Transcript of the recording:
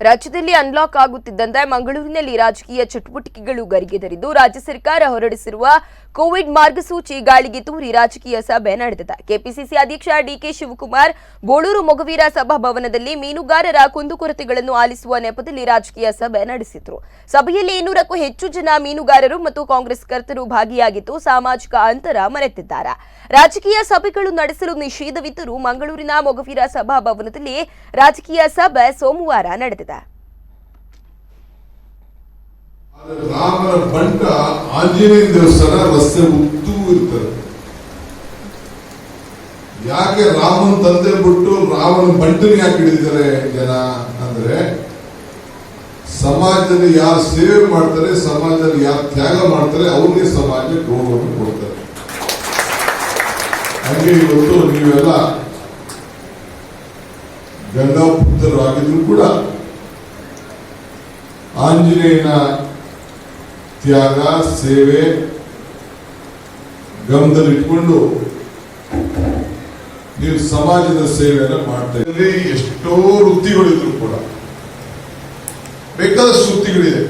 ರಾಜ್ಯದಲ್ಲಿ ಅನ್ಲಾಕ್ ಆಗುತ್ತಿದ್ದಂತೆ ಮಂಗಳೂರಿನಲ್ಲಿ ರಾಜಕೀಯ ಚಟುವಟಿಕೆಗಳು ಗರಿಗೆದರಿದ್ದು ರಾಜ್ಯ ಸರ್ಕಾರ ಹೊರಡಿಸಿರುವ ಕೋವಿಡ್ ಮಾರ್ಗಸೂಚಿ ಗಾಳಿಗೆ ತೂರಿ ರಾಜಕೀಯ ಸಭೆ ನಡೆದಿದೆ. ಕೆಪಿಸಿಸಿ ಅಧ್ಯಕ್ಷ ಡಿಕೆ ಶಿವಕುಮಾರ್ ಬೋಳೂರು ಮೊಗವೀರ ಸಭಾಭವನದಲ್ಲಿ ಮೀನುಗಾರರ ಕುಂದುಕೊರತೆಗಳನ್ನು ಆಲಿಸುವ ನೆಪದಲ್ಲಿ ರಾಜಕೀಯ ಸಭೆ ನಡೆಸಿದ್ರು. ಸಭೆಯಲ್ಲಿ 200ಕ್ಕೂ ಹೆಚ್ಚು ಜನ ಮೀನುಗಾರರು ಮತ್ತು ಕಾಂಗ್ರೆಸ್ ಕರ್ತರು ಭಾಗಿಯಾಗಿದ್ದು ಸಾಮಾಜಿಕ ಅಂತರ ಮರೆತಿದ್ದಾರೆ. ರಾಜಕೀಯ ಸಭೆಗಳು ನಡೆಸಲು ನಿಷೇಧವಿದ್ದರೂ ಮಂಗಳೂರಿನ ಮೊಗವೀರ ಸಭಾಭವನದಲ್ಲಿ ರಾಜಕೀಯ ಸಭೆ ಸೋಮವಾರ ನಡೆದಿದೆ. ರಾಮನ ಬಂಟ ಆಂಜನೇಯ ದೇವಸ್ಥಾನ ರಸ್ತೆ ಉದ್ದೂ ಇರ್ತದೆ. ಯಾಕೆ ರಾಮನ ತಂದೆ ಬಿಟ್ಟು ರಾಮನ ಬಂಟನ ಯಾಕೆ ಹಿಡಿದಿದ್ದಾರೆ ಜನ ಅಂದ್ರೆ, ಸಮಾಜದಲ್ಲಿ ಯಾರು ಸೇವೆ ಮಾಡ್ತಾರೆ, ಸಮಾಜದಲ್ಲಿ ಯಾರು ತ್ಯಾಗ ಮಾಡ್ತಾರೆ ಅವ್ರಿಗೆ ಸಮಾಜ ಗೌರವವನ್ನು ಕೊಡ್ತಾರೆ. ಹಾಗೆ ಇವತ್ತು ನೀವೆಲ್ಲ ಗಂಗಾ ಪುತ್ರರು ಆಗಿದ್ರು ಕೂಡ ಆಂಜನೇಯನ ತ್ಯಾಗ ಸೇವೆ ಗಮನದಲ್ಲಿಟ್ಕೊಂಡು ನೀವು ಸಮಾಜದ ಸೇವೆಯನ್ನು ಮಾಡ್ತಾ ಇದ್ದೀರಿ. ಎಷ್ಟೋ ವೃತ್ತಿಗಳಿದ್ರು ಕೂಡ ಬೇಕಾದಷ್ಟು ವೃತ್ತಿಗಳಿದೆ.